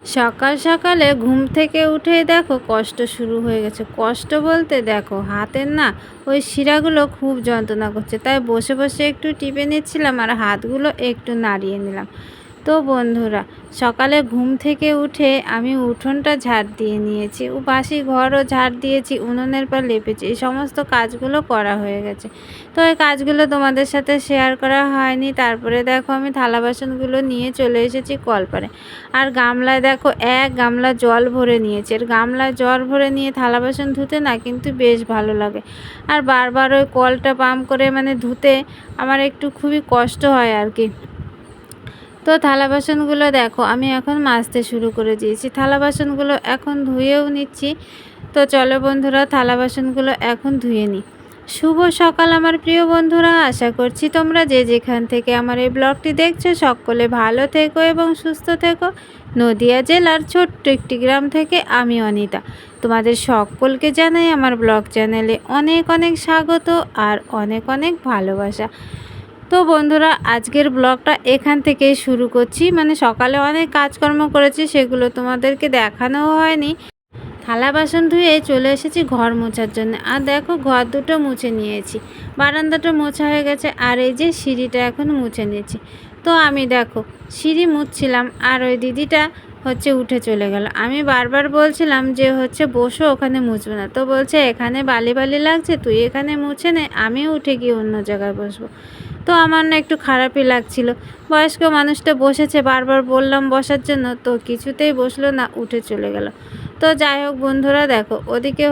সকাল সকালে ঘুম থেকে উঠেই দেখো কষ্ট শুরু হয়ে গেছে। কষ্ট বলতে দেখো হাতের না ওই শিরাগুলো খুব যন্ত্রণা করছে, তাই বসে বসে একটু টিপে নিচ্ছিলাম আর হাতগুলো একটু নাড়িয়ে নিলাম। তো বন্ধুরা, সকালে ঘুম থেকে উঠে আমি উঠোনটা ঝাড় দিয়ে নিয়েছি, ও বাসি ঘরও ঝাড় দিয়েছি, উনুনের পর লেপেছি, এই সমস্ত কাজগুলো করা হয়ে গেছে। তো এই কাজগুলো তোমাদের সাথে শেয়ার করা হয়নি। তারপরে দেখো আমি থালা বাসনগুলো নিয়ে চলে এসেছি কলপারে, আর গামলায় দেখো এক গামলা জল ভরে নিয়েছি। আর গামলায় জল ভরে নিয়ে থালা বাসন ধুতে না কিন্তু বেশ ভালো লাগে, আর বারবার ওই কলটা পাম্প করে মানে ধুতে আমার একটু খুবই কষ্ট হয় আর কি। তো থালা বাসনগুলো দেখো আমি এখন মাজতে শুরু করে দিয়েছি, থালা বাসনগুলো এখন ধুয়েও নিচ্ছি। তো চলো বন্ধুরা, থালা বাসনগুলো এখন ধুয়ে নিই। শুভ সকাল আমার প্রিয় বন্ধুরা, আশা করছি তোমরা যে যেখান থেকে আমার এই ব্লগটি দেখছো সকলে ভালো থেকো এবং সুস্থ থেকো। নদিয়া জেলার ছোট্ট একটি গ্রাম থেকে আমি অনিতা তোমাদের সকলকে জানাই আমার ব্লগ চ্যানেলে অনেক অনেক স্বাগত আর অনেক অনেক ভালোবাসা। তো বন্ধুরা, আজকের ব্লগটা এখান থেকেই শুরু করছি। মানে সকালে অনেক কাজকর্ম করেছি, সেগুলো তোমাদেরকে দেখানোও হয়নি। থালা বাসন ধুয়ে চলে এসেছি ঘর মোছার জন্য, আর দেখো ঘর দুটো মুছে নিয়েছি, বারান্দাটা মোছা হয়ে গেছে, আর এই যে সিঁড়িটা এখন মুছে নিয়েছি। তো আমি দেখো সিঁড়ি মুছছিলাম আর ওই দিদিটা উঠে চলে গেল। আমি বারবার বলছিলাম যে বসো, ওখানে মুছবে না। তো বলছে এখানে বালি বালি লাগছে, তুই এখানে মুছে নে, আমি উঠে গিয়ে অন্য জায়গায় বসবো। তো আমার না একটু খারাপই লাগছিল। বয়স্ক মানুষটা বসেছে, বারবার বললাম বসার জন্য, তো কিছুতেই বসলো না, উঠে চলে গেল। তো যাই হোক বন্ধুরা, দেখো ওদিকে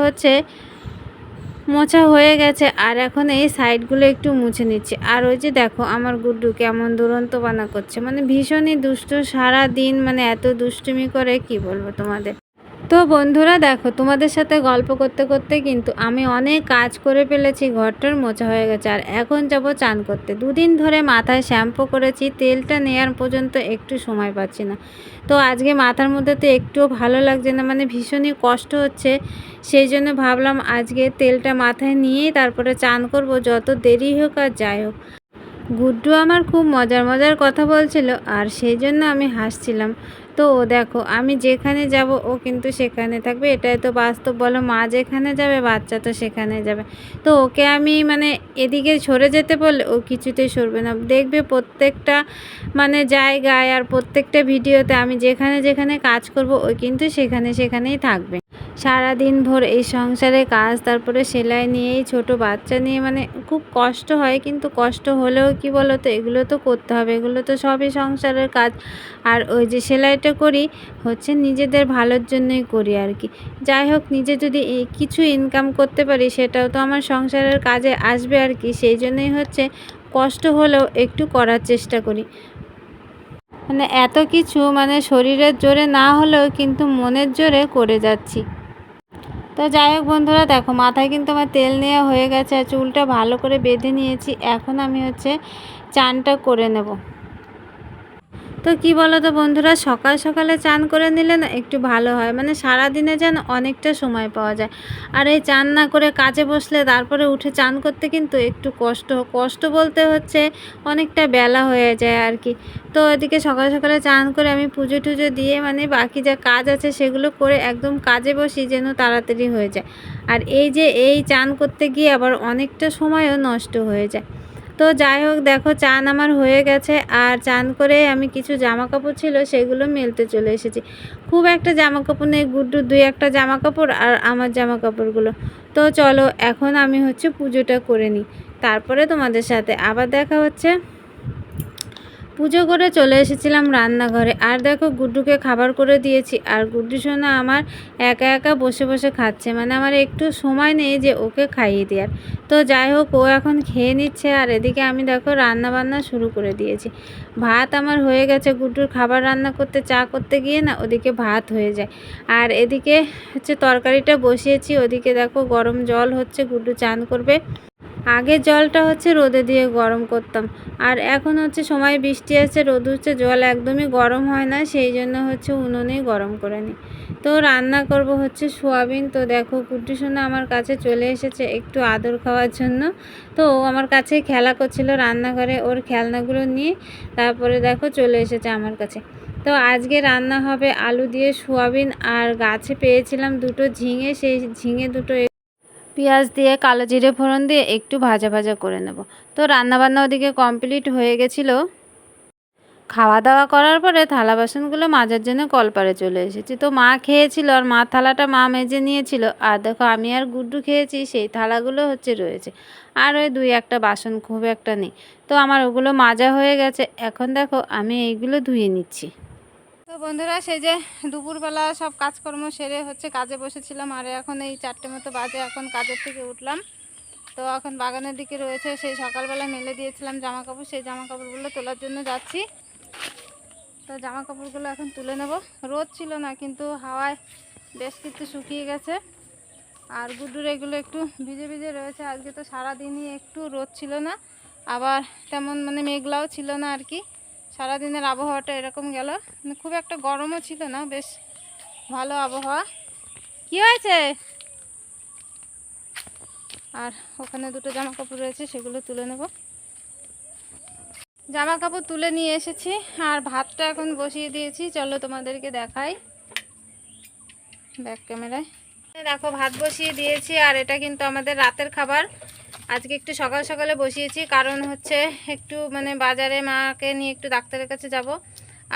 মোছা হয়ে গেছে, আর এখন এই সাইডগুলো একটু মুছে নিচ্ছে। আর ওই যে দেখো আমার গুড্ডু কেমন দুরন্ত বানা করছে, মানে ভীষণই দুষ্ট, সারা দিন মানে এত দুষ্টুমি করে কি বলবো তোমাদের। তো বন্ধুরা দেখো, তোমাদের সাথে গল্প করতে করতে কিন্তু আমি অনেক কাজ করে ফেলেছি, ঘরটার মোছা হয়ে গেছে, আর এখন যাব চান করতে। দুদিন ধরে মাথায় শ্যাম্পু করেছি, তেলটা নেওয়ার পর্যন্ত একটু সময় পাচ্ছি না। তো আজকে মাথার মধ্যে তো একটুও ভালো লাগছে না, মানে ভীষণই কষ্ট হচ্ছে। সেই জন্য ভাবলাম আজকে তেলটা মাথায় নিয়েই তারপরে চান করব, যত দেরি হোক আর যাই হোক। গুড্ডু আমার খুব মজার মজার কথা বলছিল, আর সেই জন্য আমি হাসছিলাম। তো ও দেখো আমি যেখানে যাব ও কিন্তু সেখানে থাকবে, এটাই তো বাস্তব, বলো। মা যেখানে যাবে বাচ্চা তো সেখানে যাবে। তো ওকে আমি মানে এদিকে সরে যেতে বললে ও কিছুতেই সরবে না। দেখবে প্রত্যেকটা মানে জায়গায় আর প্রত্যেকটা ভিডিওতে আমি যেখানে যেখানে কাজ করব ও কিন্তু সেখানে সেখানেই থাকবে। সারাদিন ভোর এই সংসারে কাজ, তারপরে সেলাই নিয়েই, ছোট বাচ্চা নিয়ে মানে খুব কষ্ট হয়। কিন্তু কষ্ট হলেও কি বলো তো, এগুলো তো করতে হবে, এগুলো তো সবই সংসারের কাজ। আর ওই যে সেলাইটা করি নিজেদের ভালোর জন্যই করি আর কি। যাই হোক, নিজে যদি কিছু ইনকাম করতে পারি সেটাও তো আমার সংসারের কাজে আসবে আর কি। সেই জন্যই কষ্ট হলেও একটু করার চেষ্টা করি। মানে এত কিছু মানে শরীরের জোরে না হলেও কিন্তু মনের জোরে করে যাচ্ছি। তো যাই হোক বন্ধুরা, দেখো মাথায় কিন্তু আমার তেল নেওয়া হয়ে গেছে, আর চুলটা ভালো করে বেঁধে নিয়েছি। এখন আমি চানটা করে নেব। তো কি বলো তো বন্ধুরা, সকাল সকালে চান করে নিলে না একটু ভালো হয়, মানে সারাদিনে যেন অনেকটা সময় পাওয়া যায়। আর এই চান না করে কাজে বসলে তারপরে উঠে চান করতে কিন্তু একটু কষ্ট বলতে অনেকটা বেলা হয়ে যায় আর কি। তো এদিকে সকাল সকালে চান করে আমি পুজো টুজো দিয়ে মানে বাকি যা কাজ আছে সেগুলো করে একদম কাজে বসি, যেন তাড়াতাড়ি হয়ে যায়। আর এই চান করতে গিয়ে আবার অনেকটা সময়ও নষ্ট হয়ে যায়। তো যাই হোক, দেখো চান আমার হয়ে গেছে, আর চান করে আমি কিছু জামা কাপড় ছিল সেগুলো মেলতে চলে এসেছি। খুব একটা জামা কাপড় নেই, গুড্ডুর 2-1টা জামা কাপড় আর আমার জামা কাপড়গুলো। তো চলো এখন আমি পুজোটা করে নিই, তারপরে তোমাদের সাথে আবার দেখা হচ্ছে। পুজো করে চলে এসেছিলাম রান্নাঘরে, আর দেখো গুড্ডুকে খাবার করে দিয়েছি, আর গুড্ডু সোনা আমার একা একা বসে বসে খাচ্ছে, মানে আমার একটু সময় নেই যে ওকে খাইয়ে দেওয়ার। তো যাই হোক, ও এখন খেয়ে নিচ্ছে, আর এদিকে আমি দেখো রান্না বান্না শুরু করে দিয়েছি। ভাত আমার হয়ে গেছে, গুড্ডুর খাবার রান্না করতে চা করতে গিয়ে না ওদিকে ভাত হয়ে যায়। আর এদিকে তরকারিটা বসিয়েছি, ওদিকে দেখো গরম জল হচ্ছে, গুড্ডু চান করবে। আগে জলটা রোদে দিয়ে গরম করতাম, আর এখন সময় বৃষ্টি আছে, রোদ জল একদমই গরম হয় না, সেই জন্য উনুনেই গরম করে নিই। তো রান্না করব সোয়াবিন। তো দেখো গুড্ডু সোনা আমার কাছে চলে এসেছে একটু আদর খাওয়ার জন্য। তো ও আমার কাছে খেলা করছিল রান্নাঘরে, ওর খেলনাগুলো নিয়ে তারপরে দেখো চলে এসেছে আমার কাছে। তো আজকে রান্না হবে আলু দিয়ে সোয়াবিন, আর গাছে পেয়েছিলাম দুটো ঝিঙে, সেই ঝিঙে দুটো পেঁয়াজ দিয়ে কালো জিরে ফোড়ন দিয়ে একটু ভাজা ভাজা করে নেব। তো রান্নাবান্না ওদিকে কমপ্লিট হয়ে গেছিলো। খাওয়া দাওয়া করার পরে থালা বাসনগুলো মাজার জন্য কলপারে চলে এসেছি। তো মা খেয়েছিল আর মার থালাটা মা মেজে নিয়েছিল, আর দেখো আমি আর গুড্ডু খেয়েছি, সেই থালাগুলো রয়েছে। আর ওই দুই একটা বাসন খুব একটা নেই। তো আমার ওগুলো মাজা হয়ে গেছে, এখন দেখো আমি এইগুলো ধুয়ে নিচ্ছি। তো বন্ধুরা, সেই যে দুপুরবেলা সব কাজকর্ম সেরে কাজে বসেছিলাম, আর এখন এই 4টে মতো বাজে, এখন কাজের থেকে উঠলাম। তো এখন বাগানের দিকে রয়েছে, সেই সকালবেলা মেলে দিয়েছিলাম জামা কাপড়, সেই জামা কাপড়গুলো তোলার জন্য যাচ্ছি। তো জামা কাপড়গুলো এখন তুলে নেব। রোদ ছিল না, কিন্তু হাওয়ায় বেশ কিছু শুকিয়ে গেছে। আর গুড্ডুর এগুলো একটু ভিজে ভিজে রয়েছে। আজকে তো সারাদিনই একটু রোদ ছিল না, আবার তেমন মেঘলাও ছিল না আর কি। সারাদিনের আবহাওয়াটা এরকম গেল, খুব একটা গরমও ছিল না, বেশ ভালো আবহাওয়া। কি হয়েছে? আর ওখানে দুটো জামা কাপড় রয়েছে, সেগুলো তুলে নেব। জামা কাপড় তুলে নিয়ে এসেছি, আর ভাতটা এখন বসিয়ে দিয়েছি। চলো তোমাদেরকে দেখাই ব্যাক ক্যামেরায়। দেখো ভাত বসিয়ে দিয়েছি, আর এটা কিন্তু আমাদের রাতের খাবার। আজকে একটু সকাল সকালে বসিয়েছি, কারণ একটু বাজারে মাকে নিয়ে একটু ডাক্তারের কাছে যাব।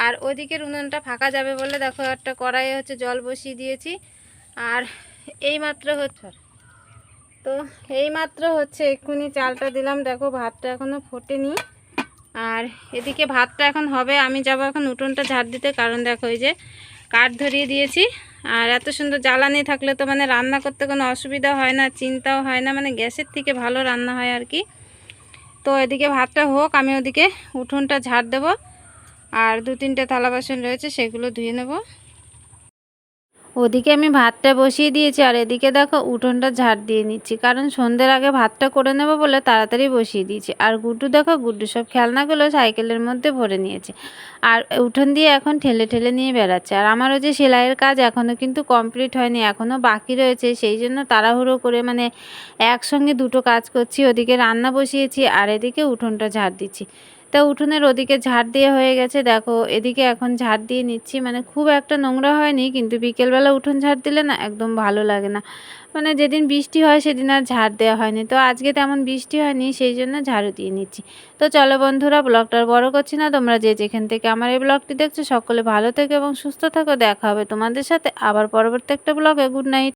আর ওইদিকের উনুনটা ফাঁকা যাবে বলে দেখো একটা কড়াইয়ে জল বসিয়ে দিয়েছি। আর এইমাত্র এক্ষুনি চালটা দিলাম। দেখো ভাতটা এখনও ফোটেনি, আর এদিকে ভাতটা এখন হবে। আমি যাব এখন উঠোনটা ঝাড় দিতে, কারণ দেখো এই যে কাঠ ধরিয়ে দিয়েছি। আর এত সুন্দর জ্বালানি থাকলে তো রান্না করতে কোনো অসুবিধা হয় না, চিন্তাও হয় না, গ্যাসের থেকে ভালো রান্না হয় আর কি। তো এদিকে ভাতটা হোক, আমি ওদিকে উঠোনটা ঝাড় দেব। আর 2-3টে থালা বাসন রয়েছে, সেগুলো ধুয়ে নেব। ওদিকে আমি ভাতটা বসিয়ে দিয়েছি, আর এদিকে দেখো উঠোনটা ঝাড় দিয়ে নিচ্ছি, কারণ সন্ধ্যের আগে ভাতটা করে নেব বলে তাড়াতাড়ি বসিয়ে দিয়েছি। আর গুড্ডু দেখো, গুড্ডু সব খেলনাগুলো সাইকেলের মধ্যে ভরে নিয়েছে, আর উঠোন দিয়ে এখন ঠেলে ঠেলে নিয়ে বেড়াচ্ছে। আর আমারও যে সেলাইয়ের কাজ এখনও কিন্তু কমপ্লিট হয়নি, এখনও বাকি রয়েছে, সেই জন্য তাড়াহুড়ো করে একসঙ্গে দুটো কাজ করছি। ওদিকে রান্না বসিয়েছি, আর এদিকে উঠোনটা ঝাড় দিচ্ছি। তা উঠোনের ওদিকে ঝাড় দিয়ে হয়ে গেছে, দেখো এদিকে এখন ঝাড় দিয়ে নিচ্ছি। খুব একটা নোংরা হয়নি, কিন্তু বিকেলবেলা উঠোন ঝাড় দিলে না একদম ভালো লাগে না। যেদিন বৃষ্টি হয় সেদিন আর ঝাড় দেওয়া হয়নি, তো আজকে তেমন বৃষ্টি হয়নি, সেই জন্য ঝাড়ু দিয়ে নিচ্ছি। তো চলো বন্ধুরা, ব্লগটা বড় করছি না, তোমরা যে যেখান থেকে আমার এই ব্লগটি দেখছো সকলে ভালো থেকো এবং সুস্থ থাকো। দেখা হবে তোমাদের সাথে আবার পরবর্তী একটা ব্লগে। Good night.